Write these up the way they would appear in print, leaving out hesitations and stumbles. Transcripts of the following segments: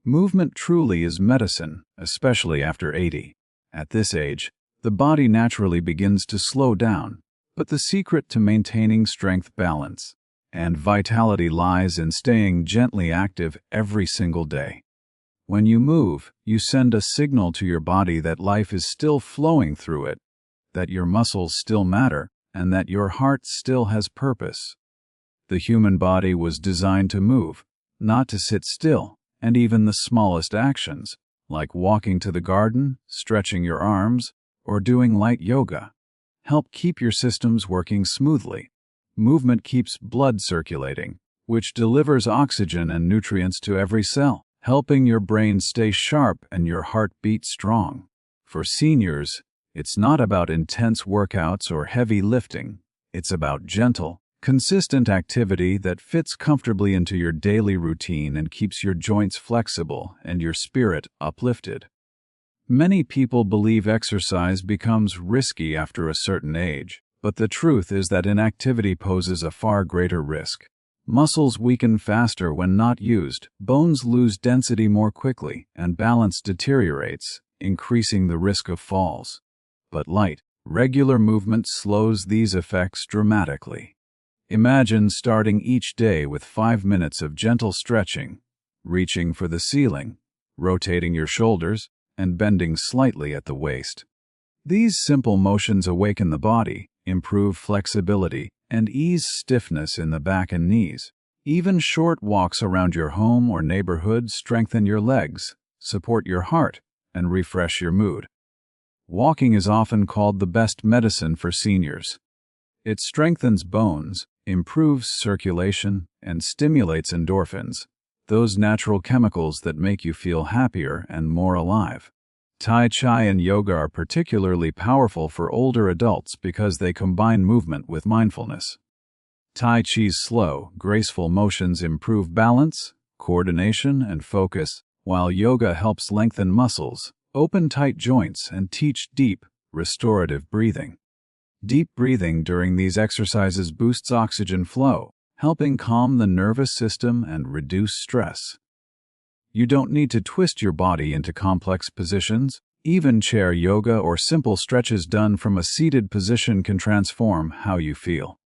Movement truly is medicine, especially after 80. At this age, the body naturally begins to slow down, but the secret to maintaining strength, balance, and vitality lies in staying gently active every single day. When you move, you send a signal to your body that life is still flowing through it, that your muscles still matter, and that your heart still has purpose. The human body was designed to move, not to sit still, and even the smallest actions, like walking to the garden, stretching your arms, or doing light yoga, help keep your systems working smoothly. Movement keeps blood circulating, which delivers oxygen and nutrients to every cell, helping your brain stay sharp and your heart beat strong. For seniors, it's not about intense workouts or heavy lifting. It's about gentle, consistent activity that fits comfortably into your daily routine and keeps your joints flexible and your spirit uplifted. Many people believe exercise becomes risky after a certain age, but the truth is that inactivity poses a far greater risk. Muscles weaken faster when not used, bones lose density more quickly, and balance deteriorates, increasing the risk of falls. But light, regular movement slows these effects dramatically. Imagine starting each day with 5 minutes of gentle stretching, reaching for the ceiling, rotating your shoulders, and bending slightly at the waist. These simple motions awaken the body, improve flexibility, and ease stiffness in the back and knees. Even short walks around your home or neighborhood strengthen your legs, support your heart, and refresh your mood. Walking is often called the best medicine for seniors. It strengthens bones, improves circulation, and stimulates endorphins, those natural chemicals that make you feel happier and more alive. Tai Chi and yoga are particularly powerful for older adults because they combine movement with mindfulness. Tai Chi's slow, graceful motions improve balance, coordination, and focus, while yoga helps lengthen muscles, open tight joints, and teach deep, restorative breathing. Deep breathing during these exercises boosts oxygen flow, helping calm the nervous system and reduce stress. You don't need to twist your body into complex positions. Even chair yoga or simple stretches done from a seated position can transform how you feel.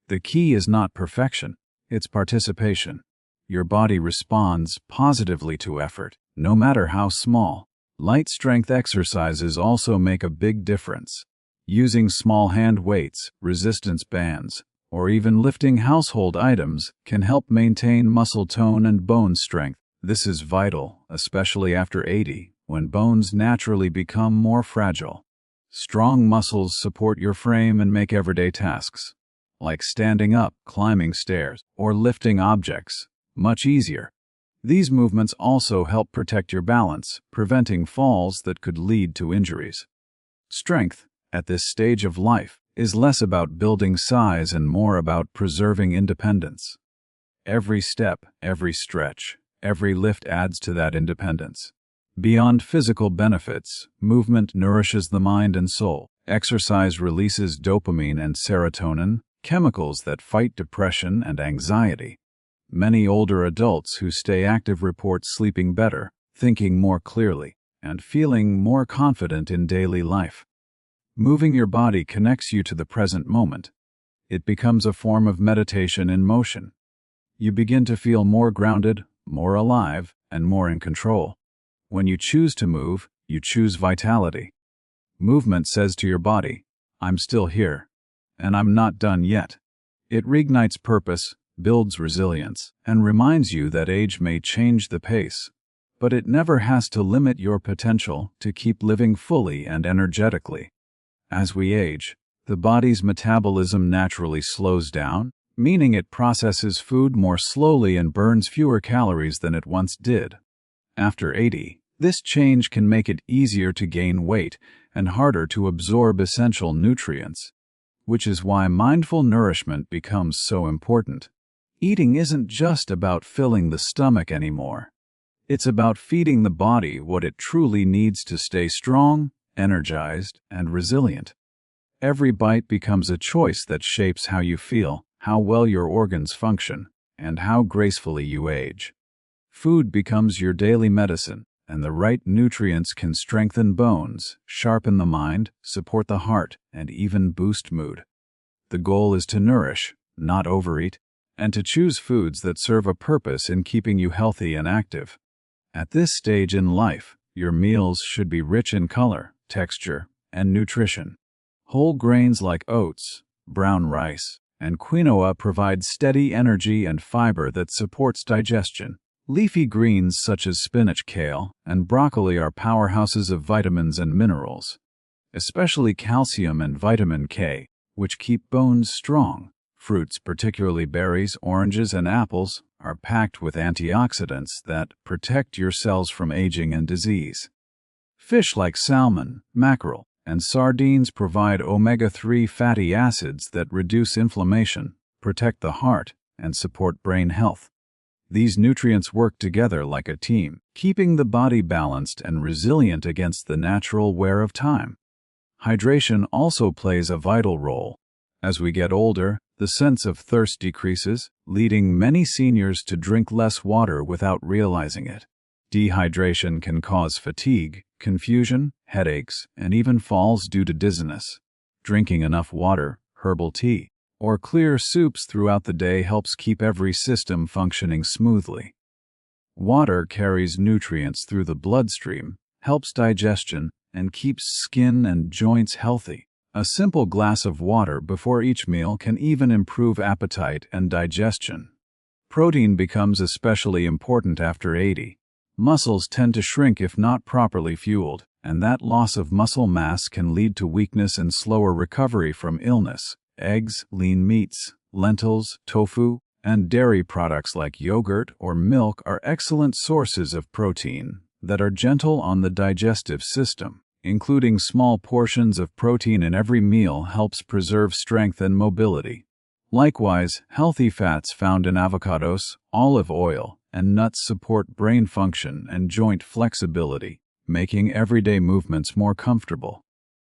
The key is not perfection, it's participation. Your body responds positively to effort, no matter how small. Light strength exercises also make a big difference. Using small hand weights, resistance bands, or even lifting household items can help maintain muscle tone and bone strength. This is vital, especially after 80, when bones naturally become more fragile. Strong muscles support your frame and make everyday tasks, like standing up, climbing stairs, or lifting objects, much easier. These movements also help protect your balance, preventing falls that could lead to injuries. Strength, at this stage of life, is less about building size and more about preserving independence. Every step, every stretch, every lift adds to that independence. Beyond physical benefits, movement nourishes the mind and soul. Exercise releases dopamine and serotonin, chemicals that fight depression and anxiety. Many older adults who stay active report sleeping better, thinking more clearly, and feeling more confident in daily life. Moving your body connects you to the present moment. It becomes a form of meditation in motion. You begin to feel more grounded, more alive, and more in control. When you choose to move, you choose vitality. Movement says to your body, I'm still here, and I'm not done yet. It reignites purpose, builds resilience, and reminds you that age may change the pace, but it never has to limit your potential to keep living fully and energetically. As we age, the body's metabolism naturally slows down, meaning it processes food more slowly and burns fewer calories than it once did. After 80, this change can make it easier to gain weight and harder to absorb essential nutrients, which is why mindful nourishment becomes so important. Eating isn't just about filling the stomach anymore. It's about feeding the body what it truly needs to stay strong, energized, and resilient. Every bite becomes a choice that shapes how you feel, how well your organs function, and how gracefully you age. Food becomes your daily medicine, and the right nutrients can strengthen bones, sharpen the mind, support the heart, and even boost mood. The goal is to nourish, not overeat, and to choose foods that serve a purpose in keeping you healthy and active. At this stage in life, your meals should be rich in color, texture, and nutrition. Whole grains like oats, brown rice, and quinoa provide steady energy and fiber that supports digestion. Leafy greens such as spinach, kale, and broccoli are powerhouses of vitamins and minerals, especially calcium and vitamin K, which keep bones strong. Fruits, particularly berries, oranges, and apples, are packed with antioxidants that protect your cells from aging and disease. Fish like salmon, mackerel, and sardines provide omega-3 fatty acids that reduce inflammation, protect the heart, and support brain health. These nutrients work together like a team, keeping the body balanced and resilient against the natural wear of time. Hydration also plays a vital role. As we get older, the sense of thirst decreases, leading many seniors to drink less water without realizing it. Dehydration can cause fatigue, confusion, headaches, and even falls due to dizziness. Drinking enough water, herbal tea, or clear soups throughout the day helps keep every system functioning smoothly. Water carries nutrients through the bloodstream, helps digestion, and keeps skin and joints healthy. A simple glass of water before each meal can even improve appetite and digestion. Protein becomes especially important after 80. Muscles tend to shrink if not properly fueled, and that loss of muscle mass can lead to weakness and slower recovery from illness. Eggs, lean meats, lentils, tofu, and dairy products like yogurt or milk are excellent sources of protein that are gentle on the digestive system. Including small portions of protein in every meal helps preserve strength and mobility. Likewise, healthy fats found in avocados, olive oil, and nuts support brain function and joint flexibility, making everyday movements more comfortable.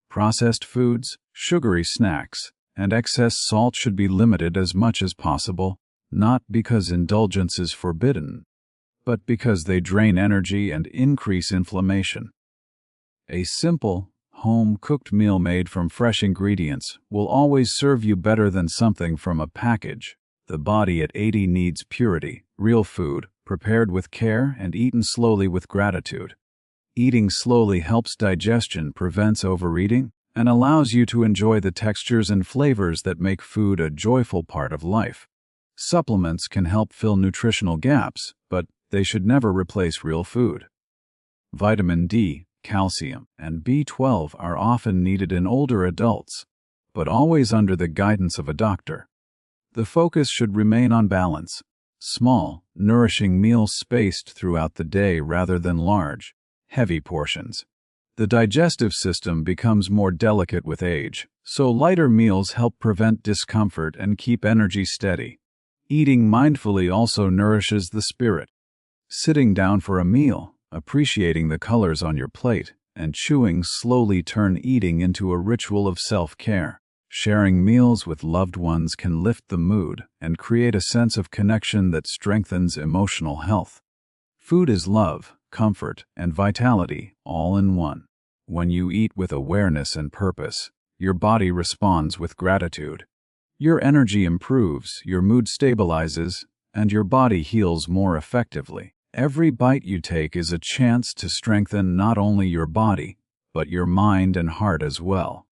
Processed foods, sugary snacks, and excess salt should be limited as much as possible, not because indulgence is forbidden, but because they drain energy and increase inflammation. A simple, home-cooked meal made from fresh ingredients will always serve you better than something from a package. The body at 80 needs purity, real food, prepared with care and eaten slowly with gratitude. Eating slowly helps digestion, prevents overeating, and allows you to enjoy the textures and flavors that make food a joyful part of life. Supplements can help fill nutritional gaps, but they should never replace real food. Vitamin D, calcium, and B12 are often needed in older adults, but always under the guidance of a doctor. The focus should remain on balance. Small, nourishing meals spaced throughout the day rather than large, heavy portions. The digestive system becomes more delicate with age, so lighter meals help prevent discomfort and keep energy steady. Eating mindfully also nourishes the spirit. Sitting down for a meal, appreciating the colors on your plate, and chewing slowly turn eating into a ritual of self-care. Sharing meals with loved ones can lift the mood and create a sense of connection that strengthens emotional health. Food is love, comfort, and vitality all in one. When you eat with awareness and purpose, your body responds with gratitude. Your energy improves, your mood stabilizes, and your body heals more effectively. Every bite you take is a chance to strengthen not only your body, but your mind and heart as well.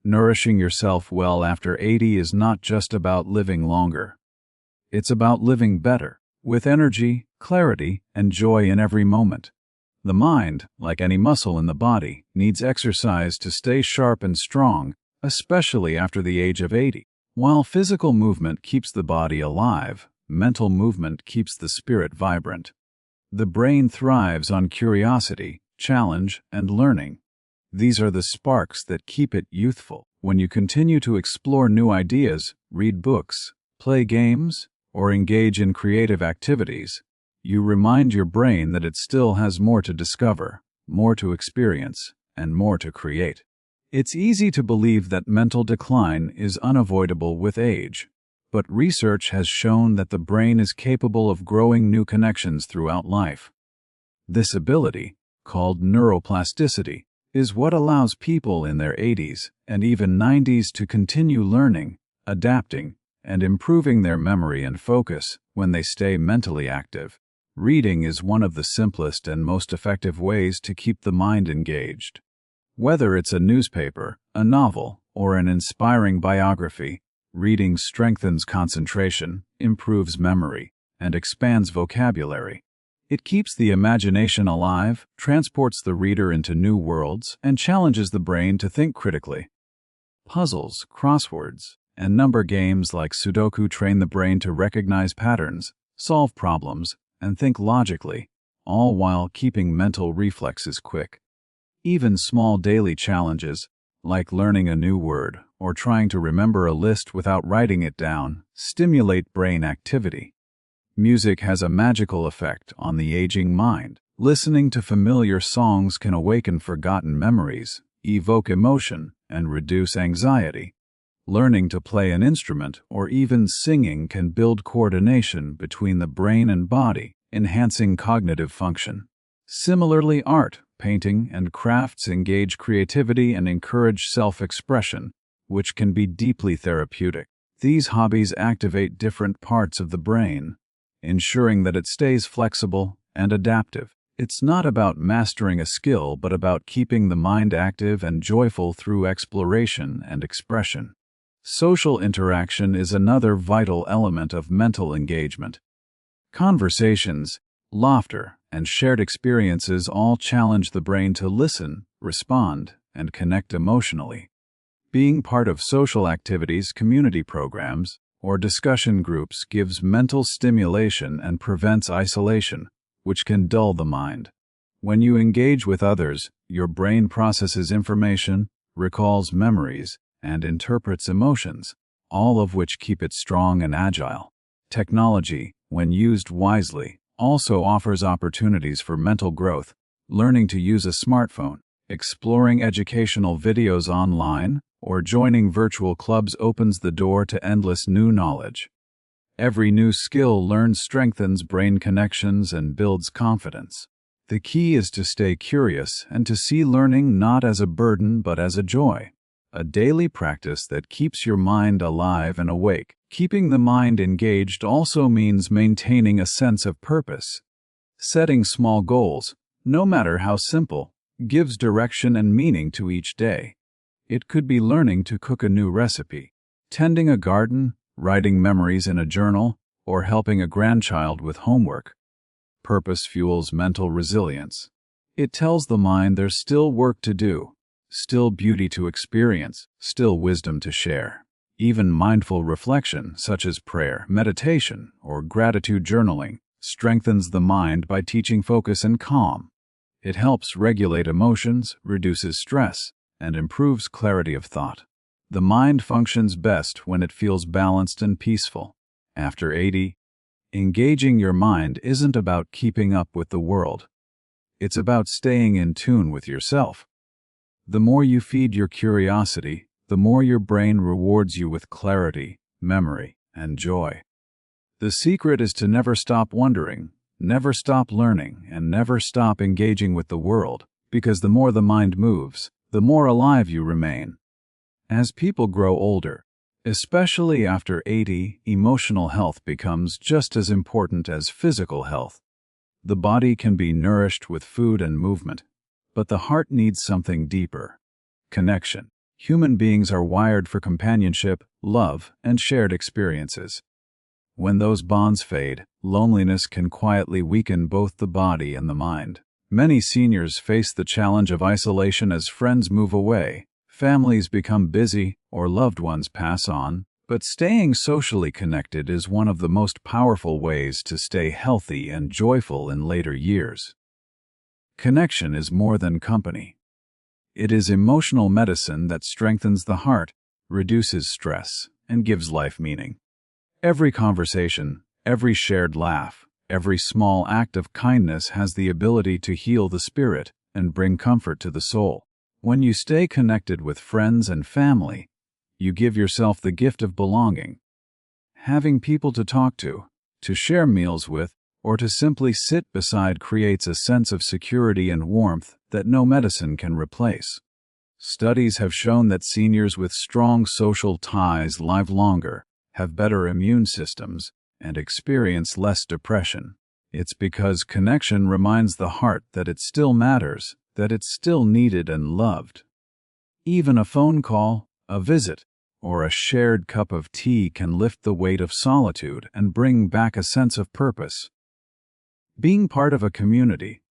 Nourishing yourself well after 80 is not just about living longer. It's about living better, with energy, clarity, and joy in every moment. The mind, like any muscle in the body, needs exercise to stay sharp and strong, especially after the age of 80. While physical movement keeps the body alive, mental movement keeps the spirit vibrant. The brain thrives on curiosity, challenge, and learning. These are the sparks that keep it youthful. When you continue to explore new ideas, read books, play games, or engage in creative activities, you remind your brain that it still has more to discover, more to experience, and more to create. It's easy to believe that mental decline is unavoidable with age, but research has shown that the brain is capable of growing new connections throughout life. This ability, called neuroplasticity, is what allows people in their 80s and even 90s to continue learning, adapting, and improving their memory and focus when they stay mentally active. Reading is one of the simplest and most effective ways to keep the mind engaged. Whether it's a newspaper, a novel, or an inspiring biography, reading strengthens concentration, improves memory, and expands vocabulary. It keeps the imagination alive, transports the reader into new worlds, and challenges the brain to think critically. Puzzles, crosswords, and number games like Sudoku train the brain to recognize patterns, solve problems, and think logically, all while keeping mental reflexes quick. Even small daily challenges, like learning a new word or trying to remember a list without writing it down, stimulate brain activity. Music has a magical effect on the aging mind. Listening to familiar songs can awaken forgotten memories, evoke emotion, and reduce anxiety. Learning to play an instrument or even singing can build coordination between the brain and body, enhancing cognitive function. Similarly, art, painting, and crafts engage creativity and encourage self-expression, which can be deeply therapeutic. These hobbies activate different parts of the brain, ensuring that it stays flexible and adaptive. It's not about mastering a skill, but about keeping the mind active and joyful through exploration and expression. Social interaction is another vital element of mental engagement. Conversations, laughter, and shared experiences all challenge the brain to listen, respond, and connect emotionally. Being part of social activities, community programs, or discussion groups gives mental stimulation and prevents isolation, which can dull the mind. When you engage with others, your brain processes information, recalls memories, and interprets emotions, all of which keep it strong and agile. Technology, when used wisely, also offers opportunities for mental growth. Learning to use a smartphone, exploring educational videos online, or joining virtual clubs opens the door to endless new knowledge. Every new skill learned strengthens brain connections and builds confidence. The key is to stay curious and to see learning not as a burden but as a joy, a daily practice that keeps your mind alive and awake. Keeping the mind engaged also means maintaining a sense of purpose. Setting small goals, no matter how simple, gives direction and meaning to each day. It could be learning to cook a new recipe, tending a garden, writing memories in a journal, or helping a grandchild with homework. Purpose fuels mental resilience. It tells the mind there's still work to do, still beauty to experience, still wisdom to share. Even mindful reflection, such as prayer, meditation, or gratitude journaling, strengthens the mind by teaching focus and calm. It helps regulate emotions, reduces stress, and improves clarity of thought. The mind functions best when it feels balanced and peaceful. After 80, engaging your mind isn't about keeping up with the world. It's about staying in tune with yourself. The more you feed your curiosity, the more your brain rewards you with clarity, memory, and joy. The secret is to never stop wondering, never stop learning, and never stop engaging with the world, because the more the mind moves, the more alive you remain. As people grow older, especially after 80, emotional health becomes just as important as physical health. The body can be nourished with food and movement, but the heart needs something deeper: connection. Human beings are wired for companionship, love, and shared experiences. When those bonds fade, loneliness can quietly weaken both the body and the mind. Many seniors face the challenge of isolation as friends move away, families become busy, or loved ones pass on, but staying socially connected is one of the most powerful ways to stay healthy and joyful in later years. Connection is more than company. It is emotional medicine that strengthens the heart, reduces stress, and gives life meaning. Every conversation, every shared laugh, every small act of kindness has the ability to heal the spirit and bring comfort to the soul. When you stay connected with friends and family, you give yourself the gift of belonging. Having people to talk to share meals with, or to simply sit beside creates a sense of security and warmth that no medicine can replace. Studies have shown that seniors with strong social ties live longer, have better immune systems, and experience less depression. It's because connection reminds the heart that it still matters, that it's still needed and loved. Even a phone call, a visit, or a shared cup of tea can lift the weight of solitude and bring back a sense of purpose. Being part of a community,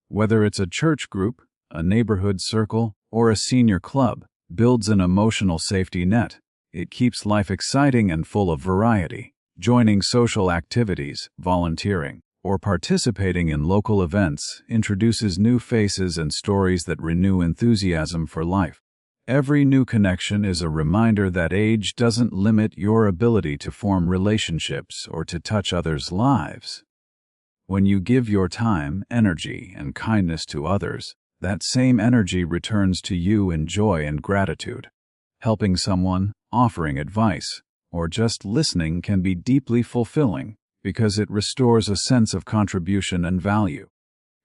whether it's a church group, a neighborhood circle, or a senior club, builds an emotional safety net. It keeps life exciting and full of variety. Joining social activities, volunteering, or participating in local events introduces new faces and stories that renew enthusiasm for life. Every new connection is a reminder that age doesn't limit your ability to form relationships or to touch others' lives. When you give your time, energy, and kindness to others, that same energy returns to you in joy and gratitude. Helping someone, offering advice, or just listening can be deeply fulfilling because it restores a sense of contribution and value.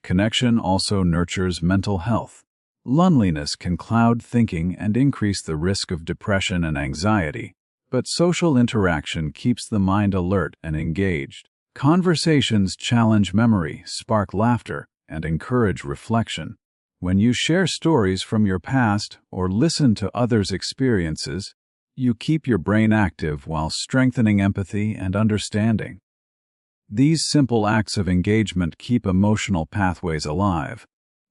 Connection also nurtures mental health. Loneliness can cloud thinking and increase the risk of depression and anxiety, but social interaction keeps the mind alert and engaged. Conversations challenge memory, spark laughter, and encourage reflection. When you share stories from your past or listen to others' experiences, you keep your brain active while strengthening empathy and understanding. These simple acts of engagement keep emotional pathways alive,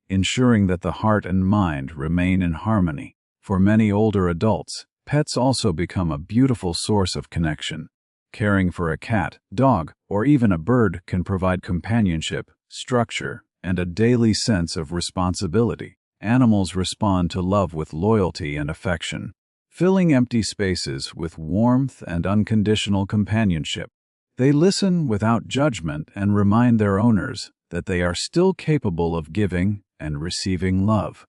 ensuring that the heart and mind remain in harmony. For many older adults, pets also become a beautiful source of connection. Caring for a cat, dog, or even a bird can provide companionship, structure, and a daily sense of responsibility. Animals respond to love with loyalty and affection, filling empty spaces with warmth and unconditional companionship. They listen without judgment and remind their owners that they are still capable of giving and receiving love.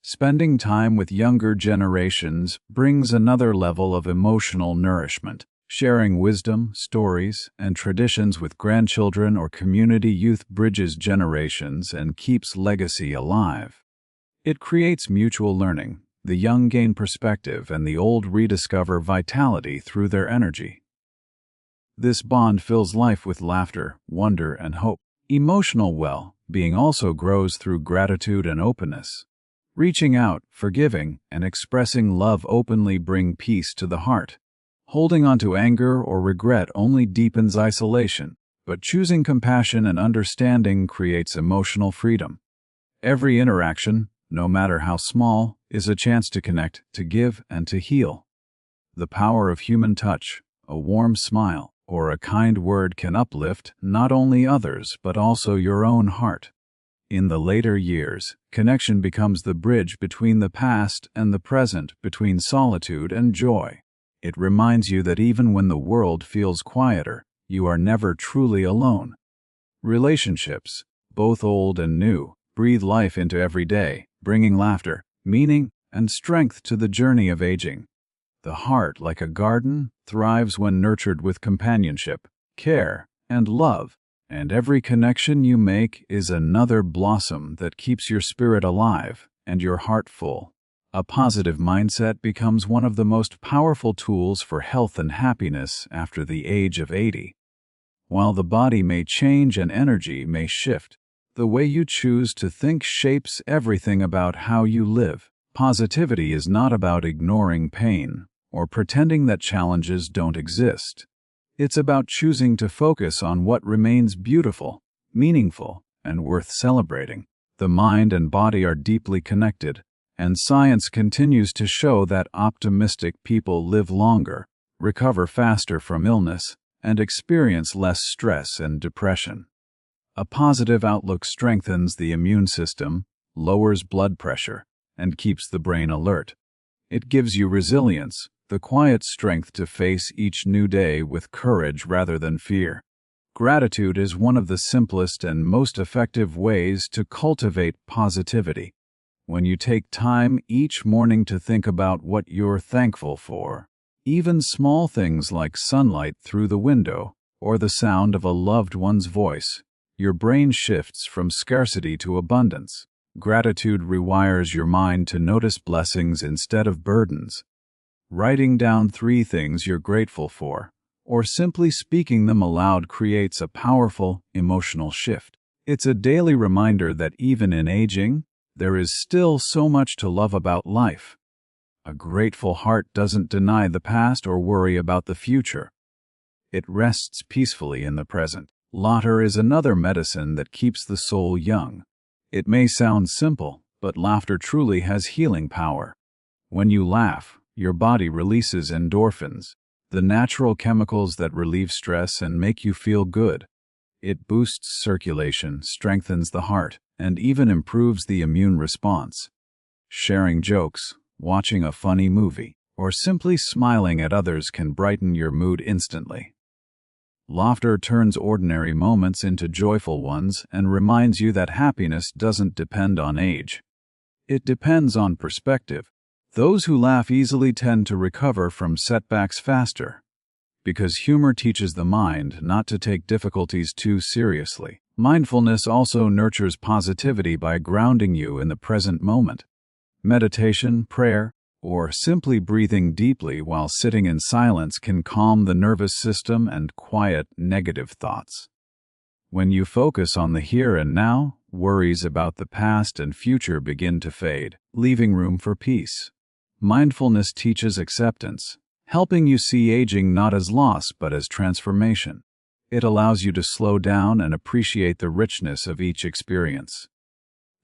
Spending time with younger generations brings another level of emotional nourishment. Sharing wisdom, stories, and traditions with grandchildren or community youth bridges generations and keeps legacy alive. It creates mutual learning. The young gain perspective and the old rediscover vitality through their energy. This bond fills life with laughter, wonder, and hope. Emotional well-being also grows through gratitude and openness. Reaching out, forgiving, and expressing love openly bring peace to the heart. Holding on to anger or regret only deepens isolation, but choosing compassion and understanding creates emotional freedom. Every interaction, no matter how small, is a chance to connect, to give, and to heal. The power of human touch, a warm smile, or a kind word can uplift not only others but also your own heart. In the later years, connection becomes the bridge between the past and the present, between solitude and joy. It reminds you that even when the world feels quieter, you are never truly alone. Relationships, both old and new, breathe life into every day, bringing laughter, meaning, and strength to the journey of aging. The heart, like a garden, thrives when nurtured with companionship, care, and love, and every connection you make is another blossom that keeps your spirit alive and your heart full. A positive mindset becomes one of the most powerful tools for health and happiness after the age of 80. While the body may change and energy may shift, the way you choose to think shapes everything about how you live. Positivity is not about ignoring pain or pretending that challenges don't exist. It's about choosing to focus on what remains beautiful, meaningful, and worth celebrating. The mind and body are deeply connected, and science continues to show that optimistic people live longer, recover faster from illness, and experience less stress and depression. A positive outlook strengthens the immune system, lowers blood pressure, and keeps the brain alert. It gives you resilience, the quiet strength to face each new day with courage rather than fear. Gratitude is one of the simplest and most effective ways to cultivate positivity. When you take time each morning to think about what you're thankful for, Even small things like sunlight through the window or the sound of a loved one's voice, your brain shifts from scarcity to abundance. Gratitude rewires your mind to notice blessings instead of burdens. Writing down 3 things you're grateful for, or simply speaking them aloud creates a powerful emotional shift. It's a daily reminder that even in aging, there is still so much to love about life. A grateful heart doesn't deny the past or worry about the future. It rests peacefully in the present. Laughter is another medicine that keeps the soul young. It may sound simple, but laughter truly has healing power. When you laugh, your body releases endorphins, the natural chemicals that relieve stress and make you feel good. It boosts circulation, strengthens the heart, and even improves the immune response. Sharing jokes, watching a funny movie, or simply smiling at others can brighten your mood instantly. Laughter turns ordinary moments into joyful ones and reminds you that happiness doesn't depend on age. It depends on perspective. Those who laugh easily tend to recover from setbacks faster, because humor teaches the mind not to take difficulties too seriously. Mindfulness also nurtures positivity by grounding you in the present moment. Meditation, prayer, or simply breathing deeply while sitting in silence can calm the nervous system and quiet negative thoughts. When you focus on the here and now, worries about the past and future begin to fade, leaving room for peace. Mindfulness teaches acceptance, helping you see aging not as loss but as transformation. It allows you to slow down and appreciate the richness of each experience.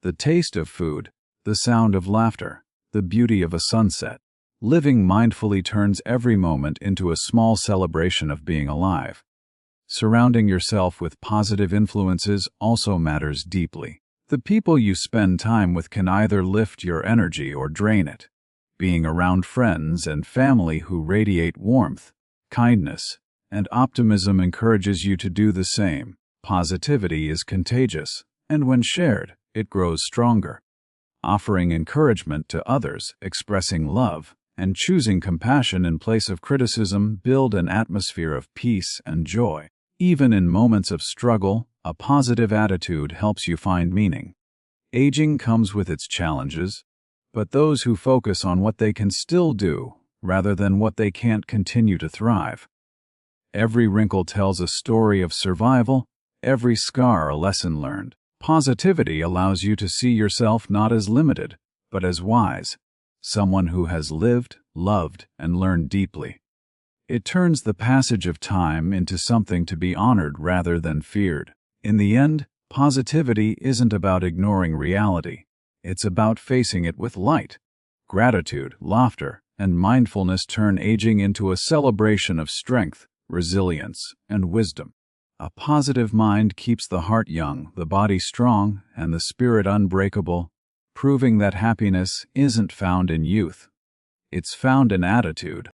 The taste of food, the sound of laughter, the beauty of a sunset. Living mindfully turns every moment into a small celebration of being alive. Surrounding yourself with positive influences also matters deeply. The people you spend time with can either lift your energy or drain it. Being around friends and family who radiate warmth, kindness, and optimism encourages you to do the same. Positivity is contagious, and when shared, it grows stronger. Offering encouragement to others, expressing love, and choosing compassion in place of criticism build an atmosphere of peace and joy. Even in moments of struggle, a positive attitude helps you find meaning. Aging comes with its challenges, but those who focus on what they can still do, rather than what they can't, continue to thrive. Every wrinkle tells a story of survival, every scar a lesson learned. Positivity allows you to see yourself not as limited, but as wise, someone who has lived, loved, and learned deeply. It turns the passage of time into something to be honored rather than feared. In the end, positivity isn't about ignoring reality. It's about facing it with light. Gratitude, laughter, and mindfulness turn aging into a celebration of strength, resilience, and wisdom. A positive mind keeps the heart young, the body strong, and the spirit unbreakable, proving that happiness isn't found in youth. It's found in attitude.